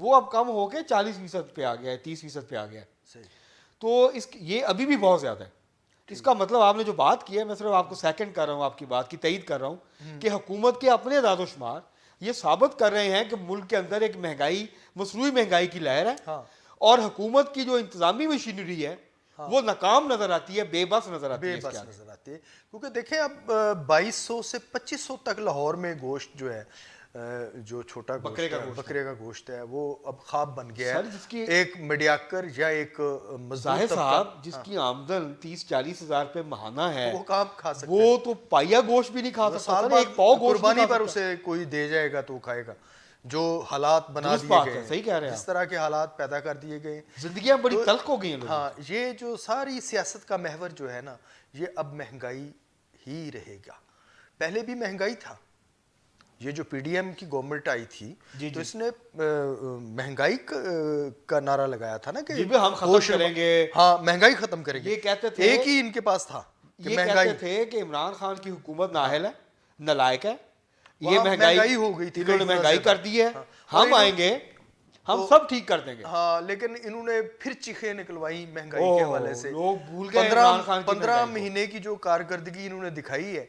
وہ اب کم ہو کے 40% پہ آ گیا ہے, 30% پہ آ گیا ہے. صحیح. تو یہ ابھی بھی بہت زیادہ ہے. اس کا مطلب آپ نے جو بات کی ہے, میں صرف آپ کو سیکنڈ کر رہا ہوں, آپ کی بات کی تائید کر رہا ہوں کہ حکومت کے اپنے اعداد و شمار یہ ثابت کر رہے ہیں کہ ملک کے اندر ایک مہنگائی, مصنوعی مہنگائی کی لہر ہے, ہاں. اور حکومت کی جو انتظامی مشینری ہے وہ ناکام نظر آتی ہے, بے بس نظر آتی ہے. بے بس نظر آتی ہے, کیونکہ دیکھیں اب 2200 سے 2500 تک لاہور میں گوشت جو ہے, جو چھوٹا گوشت ہے, بکرے کا گوشت ہے, وہ اب خواب بن گیا ہے. ایک میڈیاکر یا ایک مزدور ظاہر صاحب جس کی آمدن 30-40 ہزار روپے ماہانہ ہے, وہ کام کھا سکتا ہے, وہ تو پائیا گوشت بھی نہیں کھا سکتا, سال ایک پاؤ گوشت قربانی پر اسے کوئی دے جائے گا تو وہ کھائے گا. جو حالات بنا دیے گئے, صحیح کہہ رہے ہیں, جس طرح کے حالات پیدا کر دیے گئے, زندگیاں بڑی تلخ ہو گئی ہیں. ہاں, یہ جو ساری سیاست کا محور جو ہے نا, یہ اب مہنگائی ہی رہے گا. پہلے بھی مہنگائی تھا, یہ جو پی ڈی ایم کی گورنمنٹ آئی تھی تو اس نے مہنگائی کا نعرہ لگایا تھا نا کہ ہم ختم کریں گے, ہاں مہنگائی ختم کریں گے. یہ کہتے تھے, ایک ہی ان کے پاس تھا کہ یہ کہتے تھے کہ عمران خان کی حکومت نااہل ہے, نالائق ہے, یہ مہنگائی ہو گئی تھی, انہوں نے مہنگائی کر دی ہے, ہم آئیں گے ہم سب ٹھیک کر دیں گے. ہاں, لیکن انہوں نے پھر چیخیں نکلوائی مہنگائی کے حوالے سے. لوگ بھول گئے عمران خان کی 15 مہینے کی جو کارکردگی انہوں نے دکھائی ہے,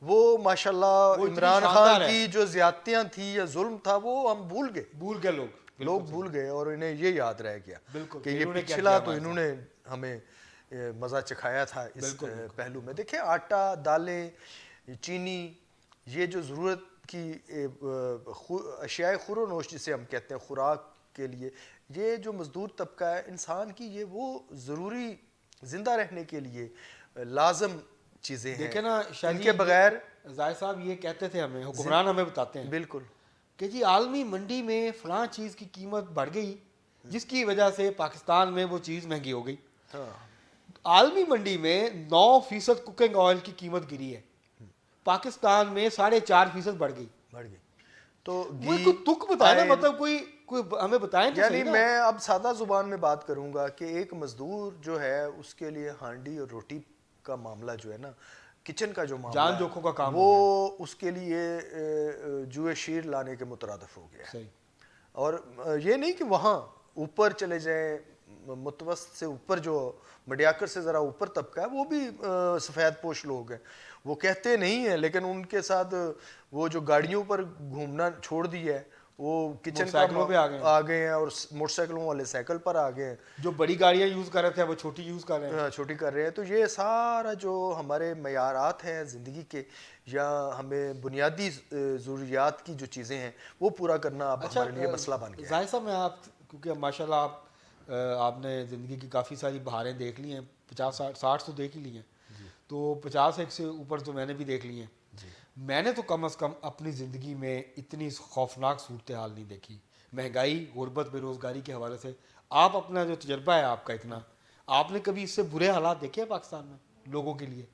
وہ ماشاءاللہ عمران خان کی جو زیادتیاں تھیں یا ظلم تھا وہ ہم بھول گئے, لوگ بھول گئے, اور انہیں یہ یاد رہ گیا کہ یہ پچھلا تو انہوں نے ہمیں مزہ چکھایا تھا اس پہلو میں. دیکھیں آٹا, دالیں, چینی, یہ جو ضرورت کی اشیاء خور و نوش جسے ہم کہتے ہیں خوراک کے لیے, یہ جو مزدور طبقہ ہے انسان کی, یہ وہ ضروری زندہ رہنے کے لیے لازم چیزیں ہیں. دیکھیں نا ان کے بغیر, زاہد صاحب یہ کہتے تھے ہمیں, حکمران ہمیں بتاتے ہیں بالکل کہ جی عالمی منڈی میں فلاں چیز کی قیمت بڑھ گئی جس کی وجہ سے پاکستان میں وہ چیز مہنگی ہو گئی. عالمی منڈی میں 9% کوکنگ آئل کی قیمت گری ہے, پاکستان میں 4.5% بڑھ گئی. تو کوئی تک بتائے نا, مطلب کوئی ہمیں بتائیں. یعنی میں اب سادہ زبان میں بات کروں گا کہ ایک مزدور جو ہے اس کے لیے ہانڈی اور روٹی کا معاملہ جو ہے نا, کچن کا جو معاملہ جان جوکھوں کا کام, وہ اس کے لیے جوئے شیر لانے کے مترادف ہو گیا. اور یہ نہیں کہ وہاں اوپر چلے جائیں, متوسط سے اوپر جو میڈیاکر سے ذرا اوپر طبقہ ہے وہ بھی سفید پوش لوگ ہیں, وہ کہتے نہیں ہیں لیکن ان کے ساتھ وہ جو گاڑیوں پر گھومنا چھوڑ دیا ہے, وہ کچن سائیکلوں پہ آ گئے ہیں, اور موٹر سائیکلوں والے سائیکل پر آ گئے ہیں. جو بڑی گاڑیاں یوز کر رہے تھے وہ چھوٹی یوز کر رہے ہیں, چھوٹی کر رہے ہیں. تو یہ سارا جو ہمارے معیارات ہیں زندگی کے, یا ہمیں بنیادی ضروریات کی جو چیزیں ہیں وہ پورا کرنا اب ہمارے لیے مسئلہ بن گیا ہے. ظاہر صاحب میں آپ, کیونکہ ماشاء اللہ آپ نے زندگی کی کافی ساری بہاریں دیکھ لی ہیں, 50-60 تو دیکھ ہی لی ہیں, تو 50 سے اوپر تو میں نے بھی دیکھ لی ہیں. میں نے تو کم از کم اپنی زندگی میں اتنی خوفناک صورتحال نہیں دیکھی, مہنگائی, غربت, بے روزگاری کے حوالے سے. آپ اپنا جو تجربہ ہے آپ کا اتنا, آپ نے کبھی اس سے برے حالات دیکھے ہیں پاکستان میں لوگوں کے لیے,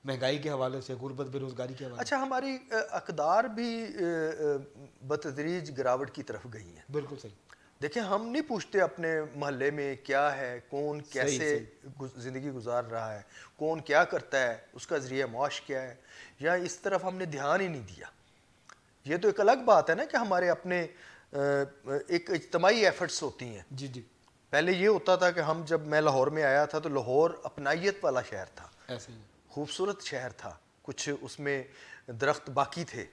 مہنگائی کے حوالے سے, غربت, بے روزگاری کے حوالے سے؟ اچھا, ہماری اقدار بھی بتدریج گراوٹ کی طرف گئی ہیں. بالکل صحیح. دیکھیں ہم نہیں پوچھتے اپنے محلے میں کیا ہے, کون کیسے زندگی گزار رہا ہے, کون کیا کرتا ہے, اس کا ذریعہ معاش کیا ہے, یا اس طرف ہم نے دھیان ہی نہیں دیا. یہ تو ایک الگ بات ہے نا کہ ہمارے اپنے ایک اجتماعی ایفرٹس ہوتی ہیں. جی. پہلے یہ ہوتا تھا کہ ہم, جب میں لاہور میں آیا تھا تو لاہور اپنائیت والا شہر تھا, ایسے ہی خوبصورت شہر تھا, کچھ اس میں درخت باقی تھے,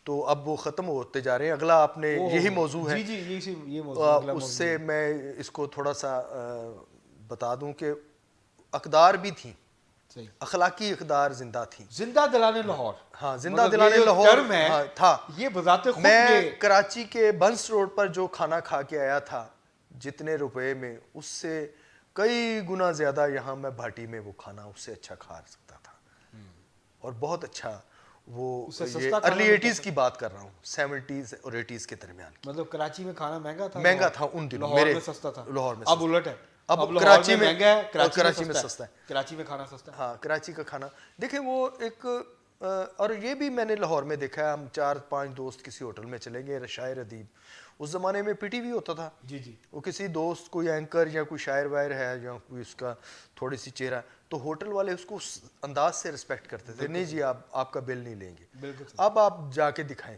تو اب وہ ختم ہوتے جا رہے ہیں. اگلا آپ نے یہی موضوع ہے, یہ موضوع, اس سے میں اس کو تھوڑا سا بتا دوں کہ اقدار بھی تھیں, اخلاقی اقدار زندہ تھیں, زندہ دلانے لاہور. ہاں, زندہ دلانے لاہور تھا. یہ بذات خود میں کراچی کے بنس روڈ پر جو کھانا کھا کے آیا تھا جتنے روپے میں, اس سے کئی گنا زیادہ یہاں میں بھاٹی میں وہ کھانا اس سے اچھا کھا سکتا تھا, اور بہت اچھا. وہ یہ ارلی 80s کی بات کر رہا ہوں, 70s اور 80s کے درمیان. مطلب کراچی میں کھانا مہنگا تھا ان دنوں, میرے سستا تھا. لاہور میں اب الٹ ہے, اب کراچی میں مہنگا ہے, کراچی میں سستا ہے. کراچی میں کھانا سستا ہے. ہاں, کراچی کا کھانا دیکھیں وہ ایک, اور یہ بھی میں نے لاہور میں دیکھا ہے, ہم 4-5 دوست کسی ہوٹل میں چلیں گے, شاعر ادیب, اس زمانے میں پی ٹی وی ہوتا تھا. وہ کسی دوست, کوئی اینکر یا کوئی شاعر وائر ہے یا کوئی اس کا تھوڑی سی چہرہ, تو ہوٹل والے اس کو انداز سے رسپیکٹ کرتے تھے, نہیں جی آپ کا بل نہیں لیں گے, اب آپ جا کے دکھائیں,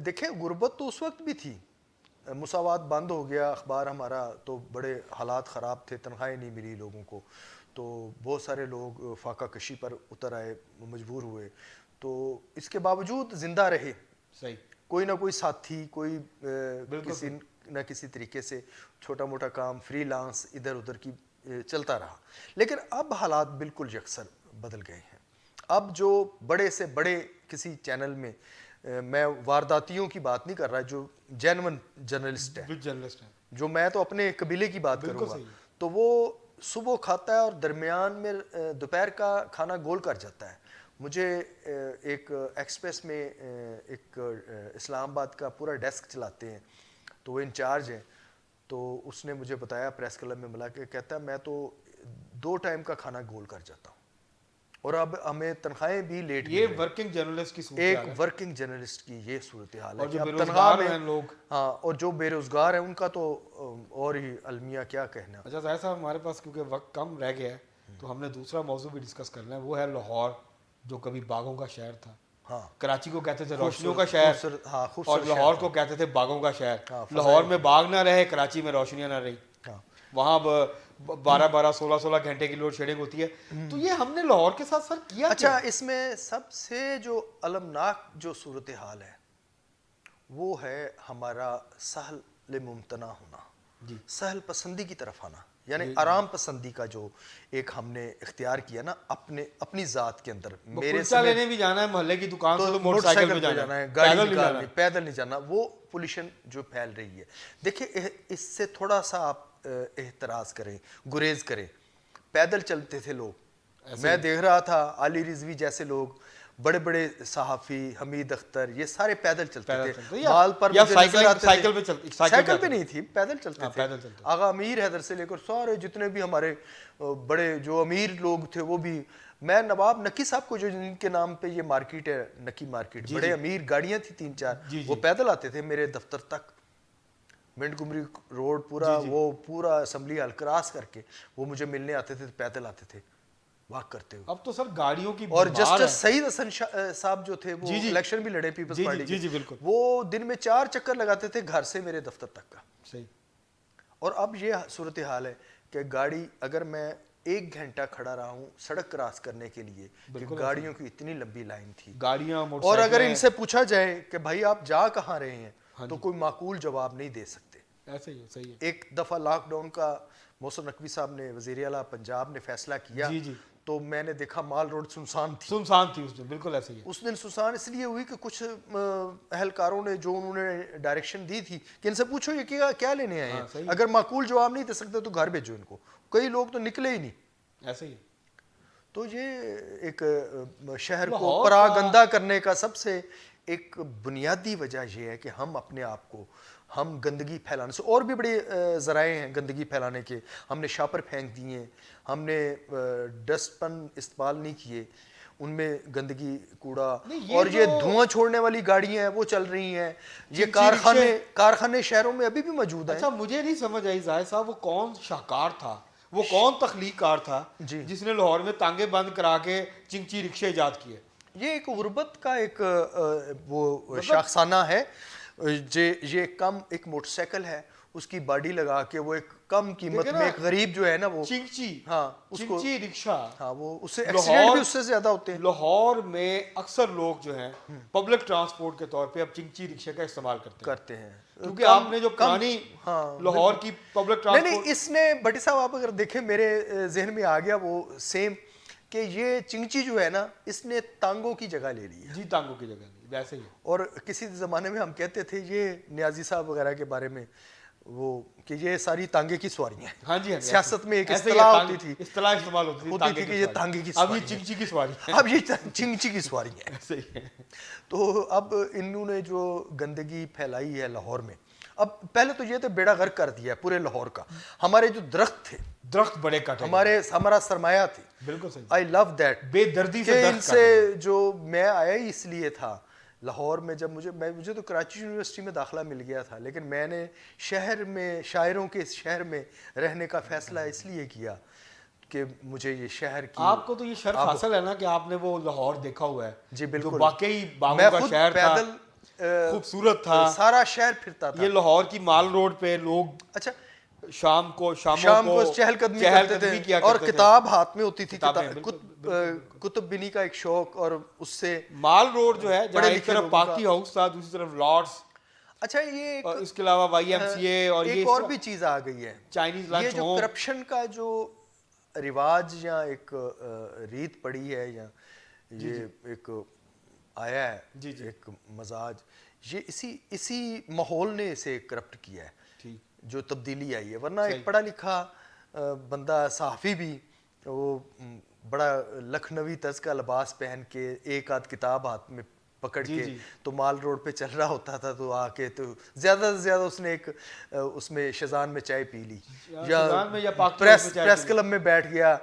دیکھیں غربت تو اس وقت بھی تھی, مساوات بند ہو گیا, اخبار ہمارا تو بڑے حالات خراب تھے, تنخواہیں نہیں ملی لوگوں کو, تو بہت سارے لوگ فاقہ کشی پر اتر آئے, مجبور ہوئے, تو اس کے باوجود زندہ رہے. صحیح. کوئی نہ کوئی ساتھی, کوئی کسی نہ کسی طریقے سے چھوٹا موٹا کام, فری لانس ادھر ادھر کی چلتا رہا. لیکن اب حالات بالکل یکسر بدل گئے ہیں. اب جو بڑے سے بڑے کسی چینل میں, میں وارداتیوں کی بات نہیں کر رہا, جو جینون جرنلسٹ ہے, جرنلسٹ ہے, جو میں تو اپنے قبیلے کی بات کروں گا, تو وہ صبح کھاتا ہے اور درمیان میں دوپہر کا کھانا گول کر جاتا ہے. مجھے ایک ایکسپریس میں ایک اسلام آباد کا پورا ڈیسک چلاتے ہیں, تو وہ انچارج ہیں, تو اس نے مجھے بتایا پریس کلب میں ملا کے, کہتا ہے میں تو 2 ٹائم کا کھانا گول کر جاتا ہوں, اور اب ہمیں تنخواہیں بھی لیٹ. یہ ورکنگ جرنلسٹ کی صورت ایک ورکنگ جرنلسٹ کی یہ صورتحال ہے. اور جو بے تنخواہ روزگار ہیں لوگ, ہاں, اور جو بے روزگار ہیں ان کا تو اور ہی المیہ کیا کہنا. اچھا ظاہر صاحب, ہمارے پاس کیونکہ وقت کم رہ گیا ہے تو ہم نے دوسرا موضوع بھی ڈسکس کرنا ہے, وہ ہے لاہور, جو کبھی باغوں کا شہر تھا. ہاں, کراچی کو کہتے تھے روشنیوں کا شہر, ہاں, اور لاہور کو کہتے تھے باغوں کا شہر. لاہور میں باغ نہ رہے, کراچی میں روشنیاں نہ رہی, وہاں 12 16 گھنٹے کی لوڈ شیڈنگ ہوتی ہے. تو یہ ہم نے لاہور کے ساتھ سر کیا. اچھا, اس میں سب سے جو المناک جو صورتحال ہے وہ ہے ہمارا سہل ممتنع ہونا, سہل پسندی کی طرف آنا, یعنی آرام پسندی کا جو ایک ہم نے اختیار کیا نا اپنی ذات کے اندر. میرے سے لینے بھی جانا ہے محلے کی دکان سے, تو موٹر سائیکل پہ جانا ہے, گاڑی نکالنی, پیدل نہیں جانا. وہ پولیشن جو پھیل رہی ہے, دیکھیں اس سے تھوڑا سا آپ احتراز کریں, گریز کریں. پیدل چلتے تھے لوگ, میں دیکھ رہا تھا علی رضوی جیسے لوگ, بڑے بڑے صحافی, حمید اختر, یہ سارے پیدل چلتے تھے. مال پر سائیکل پہ نہیں تھی, پیدل چلتے تھے. آغا امیر حیدر سے لے کر سارے جتنے بھی ہمارے بڑے جو امیر لوگ تھے وہ بھی. میں نواب نکی صاحب کو, جو جن کے نام پہ یہ مارکیٹ ہے, نکی مارکیٹ, بڑے امیر, گاڑیاں تھیں 3-4, وہ پیدل آتے تھے میرے دفتر تک, منٹگمری روڈ پورا, وہ پورا اسمبلی ہال کراس کر کے وہ مجھے ملنے آتے تھے, پیدل آتے تھے واک کرتے ہوئے. اب تو سر گاڑیوں کی, اور جسٹس سعید حسن صاحب جو تھے وہ الیکشن بھی لڑے پیپلز پارٹی کے, وہ دن میں 4 چکر لگاتے تھے گھر سے میرے دفتر تک کا. صحیح. اور اب یہ صورتحال ہے کہ گاڑی, اگر میں 1 گھنٹہ کھڑا رہا ہوں سڑک کراس کرنے کے لیے, کہ گاڑیوں کی اتنی لمبی لائن تھی, گاڑیاں, اور اگر ان سے پوچھا جائے کہ بھائی آپ جا کہاں رہے ہیں, تو کوئی معقول جواب نہیں دے سکتے. ایسے ہی صحیح ہے. ایک دفعہ لاک ڈاؤن کا محسن نقوی صاحب نے, وزیر اعلیٰ پنجاب نے فیصلہ کیا, تو میں نے دیکھا مال روڈ سنسان تھی اس دن. بالکل ایسے ہی. اس دن سنسان اس لیے ہوئی کہ کچھ اہلکاروں نے, جو انہوں نے ڈائریکشن دی تھی کہ ان سے پوچھو یہ کیا لینے آئے ہیں, اگر معقول جواب نہیں دے سکتے تو گھر بھیجو ان کو. کئی لوگ تو نکلے ہی نہیں. ایسے ہی. تو یہ ایک شہر کو پراگندہ کرنے کا سب سے ایک بنیادی وجہ یہ ہے کہ ہم اپنے آپ کو, ہم گندگی پھیلانے سے, اور بھی بڑے ذرائع ہیں گندگی پھیلانے کے, ہم نے شاپر پھینک دیے, ہم نے ڈسٹ بن استعمال نہیں کیے, ان میں گندگی, کوڑا, اور یہ دھواں چھوڑنے والی گاڑیاں ہیں وہ چل رہی ہیں, یہ کارخانے شہروں میں ابھی بھی موجود ہیں. اچھا, مجھے نہیں سمجھ آئی زاہد صاحب, وہ کون شاہکار تھا, وہ کون تخلیق کار تھا جس نے لاہور میں تانگے بند کرا کے چنگچی رکشے ایجاد کیے؟ یہ ایک غربت کا ایک وہ شاخسانہ ہے. یہ کم ایک موٹر سائیکل ہے, اس کی باڈی لگا کے وہ ایک کم قیمت میں ایک غریب جو ہے نا وہ چنگچی, ہاں چنگچی رکشہ, ہاں, وہ اس سے ایکسیڈنٹ بھی اس سے زیادہ ہوتے ہیں. لاہور میں اکثر لوگ جو ہیں پبلک ٹرانسپورٹ کے طور پہ اب چنگچی رکشے کا استعمال کرتے ہیں, کیونکہ آپ نے جو پرانی لاہور کی پبلک ٹرانسپورٹ, نہیں, اس نے بٹی صاحب آپ اگر دیکھیں میرے ذہن میں آ گیا وہ سیم, کہ یہ چنگچی جو ہے نا اس نے تانگوں کی جگہ لے لی ہے. جی, تانگوں کی جگہ لی, ویسے ہی. اور کسی زمانے میں ہم کہتے تھے یہ نیازی صاحب وغیرہ کے بارے میں, وہ کہ یہ ساری تانگے کی سواریاں ہیں. ہاں جی, سیاست میں ایک اصطلاح ہوتی تھی, اصطلاح استعمال ہوتی تھی کہ یہ تانگے کی سواری, اب یہ چنگچی کی سواری ہے, اب یہ چنگچی کی سواری ہے. صحیح ہے. تو اب انہوں نے جو گندگی پھیلائی ہے لاہور میں, اب پہلے تو یہ تو بیڑا غرق کر دیا ہے پورے لاہور کا. ہمارے جو درخت تھے, درخت بڑے کاٹے, ہمارا سرمایہ تھی. بالکل صحیح. آئی لو دیٹ, بے دردی سے ان سے جو میں آیا ہی اس لیے تھا لاہور میں. جب مجھے تو کراچی یونیورسٹی میں داخلہ مل گیا تھا, لیکن میں نے شہر میں, شاعروں کے شہر میں رہنے کا فیصلہ اس لیے کیا کہ مجھے یہ شہر کی آپ کو تو یہ شرف حاصل ہے نا کہ آپ نے وہ لاہور دیکھا ہوا ہے جی بالکل، جو واقعی باغوں میں کا خود شہر تھا، پیدل خوبصورت تھا، سارا شہر پھرتا تھا. یہ لاہور کی مال روڈ پہ لوگ اچھا شام شام کو چہل قدمی کرتے تھے کیا اور کرتے تھے. کتاب ہاتھ میں ہوتی تھی، کتابیں، بالکل. کتب بینی کا ایک شوق، اور اس سے مال روڈ جو ہے جہاں پڑھے ایک لکھے طرف لوگوں کا. پاکی ہاؤس تھا، دوسری طرف لارڈس، اچھا یہ اور اس کے علاوہ وائی ایم سی اے، اور ایک یہ اور بھی چیز آ گئی ہے، چائنیز یہ لنچ جو ہوم. کرپشن کا جو رواج یا ایک ریت پڑی ہے، یا یہ ایک آیا ہے ایک مزاج، یہ اسی ماحول نے اسے کرپٹ کیا ہے، جو تبدیلی آئی ہے. ورنہ ایک پڑھا لکھا بندہ صحافی بھی وہ بڑا لکھنوی طرز کا لباس پہن کے ایک آدھ کتاب ہاتھ میں پکڑ کے تو مال روڈ پہ چل رہا ہوتا تھا، تو آ کے تو زیادہ سے زیادہ اس نے ایک اس میں شیزان میں چائے پی لی، یا پریس کلب میں بیٹھ گیا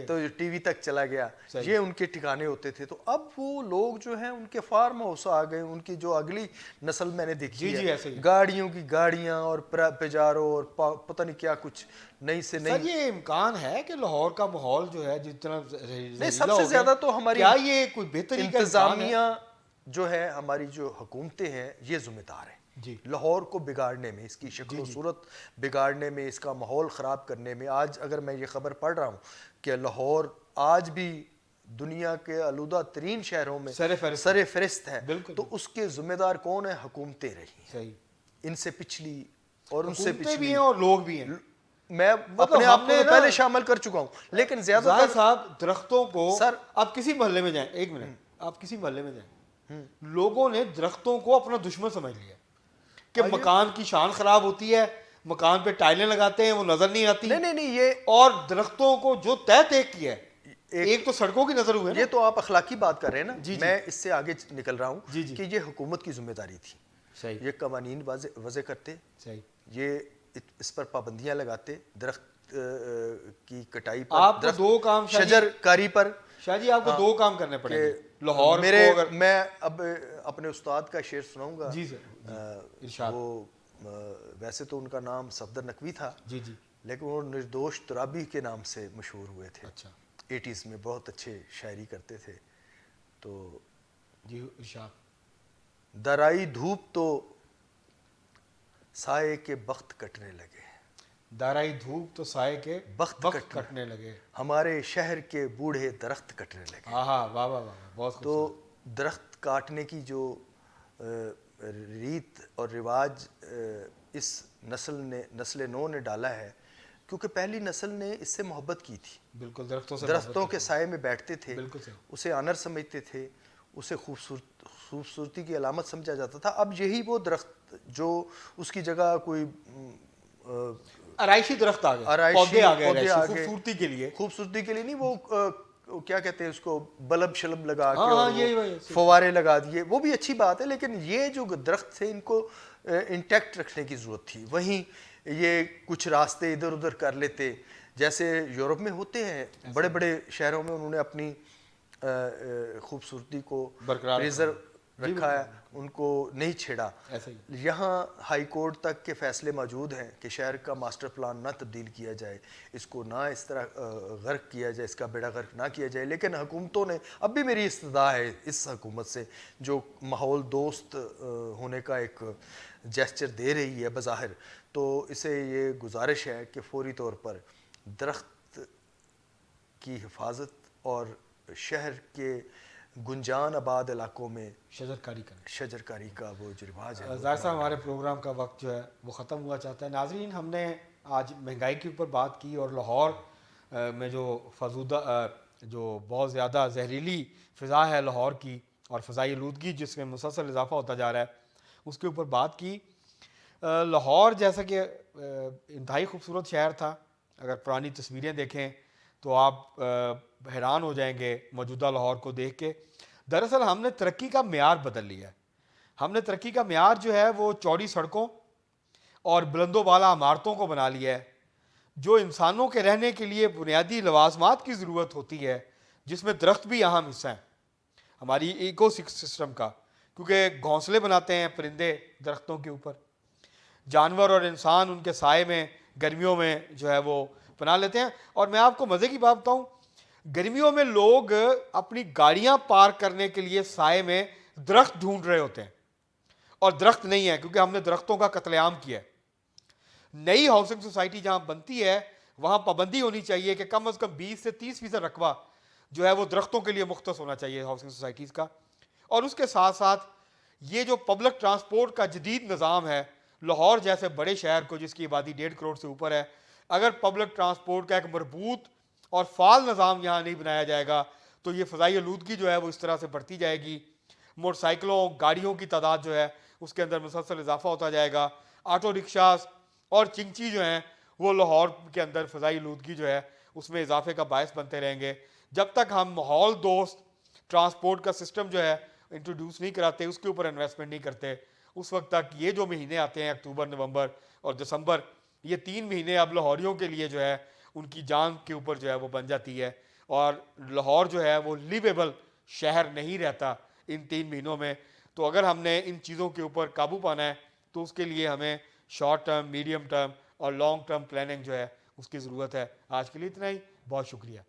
تو ٹی وی تک چلا گیا. یہ ان کے ٹھکانے ہوتے تھے. تو اب وہ لوگ جو ہیں ان کے فارم ہاؤس آ گئے. ان کی جو اگلی نسل میں نے دیکھی ہے، گاڑیوں کی گاڑیاں اور پیجارو اور پتہ نہیں کیا کچھ نئی سے نئی. سر یہ امکان ہے کہ لاہور کا ماحول جو ہے جتنا نہیں، سب سے زیادہ تو ہماری کیا یہ کوئی بہتری کا انتظامیہ جو ہے، ہماری جو حکومتیں ہیں، یہ ذمہ دار ہیں لاہور کو بگاڑنے میں، اس کی شکل و صورت بگاڑنے میں، اس کا ماحول خراب کرنے میں. آج اگر میں یہ خبر پڑھ رہا ہوں کہ لاہور آج بھی دنیا کے آلودہ ترین شہروں میں سر فہرست ہے، تو اس کے ذمہ دار کون ہیں؟ حکومتیں رہی ہیں، ان سے پچھلی اور ان سے پچھلی بھی ہیں اور لوگ بھی ہیں. میں اپنے آپ کو پہلے شامل کر چکا ہوں، لیکن زیادہ تر صاحب درختوں کو، سر آپ کسی محلے میں جائیں، ایک منٹ، آپ کسی محلے میں جائیں، لوگوں نے درختوں کو اپنا دشمن سمجھ لیا کہ مکان کی شان خراب ہوتی ہے، مکان پہ ٹائلیں لگاتے ہیں وہ نظر نہیں آتی. نہیں یہ اور درختوں کو جو طے کیا ہے، ایک تو سڑکوں کی نظر ہوئے. یہ تو آپ اخلاقی بات کر رہے ہیں نا، میں اس سے آگے نکل رہا ہوں کہ یہ حکومت کی ذمہ داری تھی. یہ قوانین وضع کرتے، یہ اس پر پابندیاں لگاتے، درخت کی کٹائی پر، آپ کو دو کام شجر کاری پر. شاہ جی آپ کو دو کام کرنے پڑیں گے لاہور کو. میں اب اپنے استاد کا شعر سناؤں گا. جی سر. وہ ویسے تو ان کا نام صفدر نقوی تھا، لیکن وہ نردوش ترابی کے نام سے مشہور ہوئے تھے. 80s میں بہت اچھے شاعری کرتے تھے. تو درائی دھوپ تو سائے کے بخت کٹنے لگے، دارائی دھوپ تو سائے کے بخت کٹنے لگے، ہمارے شہر کے بوڑھے درخت کٹنے لگے. واہ واہ واہ، بہت. تو درخت کاٹنے کی جو ریت اور رواج اس نسل نو نے ڈالا ہے، کیونکہ پہلی نسل نے اس سے محبت کی تھی. بالکل، درختوں کے سائے میں بیٹھتے تھے، اسے آنر سمجھتے تھے، اسے خوبصورتی کی علامت سمجھا جاتا تھا. اب یہی وہ درخت جو اس کی جگہ کوئی آرائشی درخت آ گئے، پودے آ گئے خوبصورتی کے لیے نہیں، وہ کیا کہتے ہیں اس کو، بلب شلب لگا کے فوارے لگا دیے. وہ بھی اچھی بات ہے، لیکن یہ جو درخت تھے ان کو انٹیکٹ رکھنے کی ضرورت تھی. وہیں یہ کچھ راستے ادھر ادھر کر لیتے، جیسے یورپ میں ہوتے ہیں بڑے بڑے شہروں میں. انہوں نے اپنی خوبصورتی کو پریزرو رکھا ہے، ان کو نہیں چھیڑا. یہاں ہائی کورٹ تک کے فیصلے موجود ہیں کہ شہر کا ماسٹر پلان نہ تبدیل کیا جائے، اس کو نہ اس طرح غرق کیا جائے، اس کا بیڑا غرق نہ کیا جائے. لیکن حکومتوں نے، اب بھی میری استدعا ہے اس حکومت سے جو ماحول دوست ہونے کا ایک جیسچر دے رہی ہے بظاہر، تو اسے یہ گزارش ہے کہ فوری طور پر درخت کی حفاظت اور شہر کے گنجان آباد علاقوں میں شجر کاری کا وہ جو رواج ہے. ظاہر صاحب ہمارے پروگرام کا وقت جو ہے وہ ختم ہوا چاہتا ہے. ناظرین، ہم نے آج مہنگائی کے اوپر بات کی اور لاہور میں جو بہت زیادہ زہریلی فضا ہے لاہور کی اور فضائی آلودگی جس میں مسلسل اضافہ ہوتا جا رہا ہے، اس کے اوپر بات کی. لاہور جیسا کہ انتہائی خوبصورت شہر تھا، اگر پرانی تصویریں دیکھیں تو آپ حیران ہو جائیں گے موجودہ لاہور کو دیکھ کے. دراصل ہم نے ترقی کا معیار بدل لیا ہے. ہم نے ترقی کا معیار جو ہے وہ چوڑی سڑکوں اور بلند و بالا عمارتوں کو بنا لیا ہے، جو انسانوں کے رہنے کے لیے بنیادی لوازمات کی ضرورت ہوتی ہے، جس میں درخت بھی اہم حصہ ہیں ہماری ایکو سسٹم کا، کیونکہ گھونسلے بناتے ہیں پرندے درختوں کے اوپر. جانور اور انسان ان کے سائے میں گرمیوں میں جو ہے وہ پناہ لیتے ہیں. اور میں آپ کو مزے کی بات بتاؤں, گرمیوں میں لوگ اپنی گاڑیاں پارک کرنے کے لیے سائے میں درخت ڈھونڈ رہے ہوتے ہیں, اور درخت نہیں ہے کیونکہ ہم نے درختوں کا قتل عام کیا ہے. نئی ہاؤسنگ سوسائٹی جہاں بنتی ہے وہاں پابندی ہونی چاہیے کہ کم از کم 20 سے 30% رقبہ جو ہے وہ درختوں کے لیے مختص ہونا چاہیے ہاؤسنگ سوسائٹیز کا. اور اس کے ساتھ ساتھ یہ جو پبلک ٹرانسپورٹ کا جدید نظام ہے, لاہور جیسے بڑے شہر کو جس کی آبادی 1.5 کروڑ سے اوپر ہے, اگر پبلک ٹرانسپورٹ کا ایک مربوط اور فعال نظام یہاں نہیں بنایا جائے گا تو یہ فضائی آلودگی جو ہے وہ اس طرح سے بڑھتی جائے گی. موٹر سائیکلوں, گاڑیوں کی تعداد جو ہے اس کے اندر مسلسل اضافہ ہوتا جائے گا. آٹو رکشاز اور چنگچی جو ہیں وہ لاہور کے اندر فضائی آلودگی جو ہے اس میں اضافے کا باعث بنتے رہیں گے. جب تک ہم ماحول دوست ٹرانسپورٹ کا سسٹم جو ہے انٹروڈیوس نہیں کراتے, اس کے اوپر انویسٹمنٹ نہیں کرتے, اس وقت تک یہ جو مہینے آتے ہیں اکتوبر, نومبر اور دسمبر, یہ 3 مہینے اب لاہوریوں کے لیے جو ہے ان کی جان کے اوپر جو ہے وہ بن جاتی ہے, اور لاہور جو ہے وہ لیویبل شہر نہیں رہتا ان 3 مہینوں میں. تو اگر ہم نے ان چیزوں کے اوپر قابو پانا ہے تو اس کے لیے ہمیں شارٹ ٹرم, میڈیم ٹرم اور لانگ ٹرم پلاننگ جو ہے اس کی ضرورت ہے. آج کے لیے اتنا ہی, بہت شکریہ.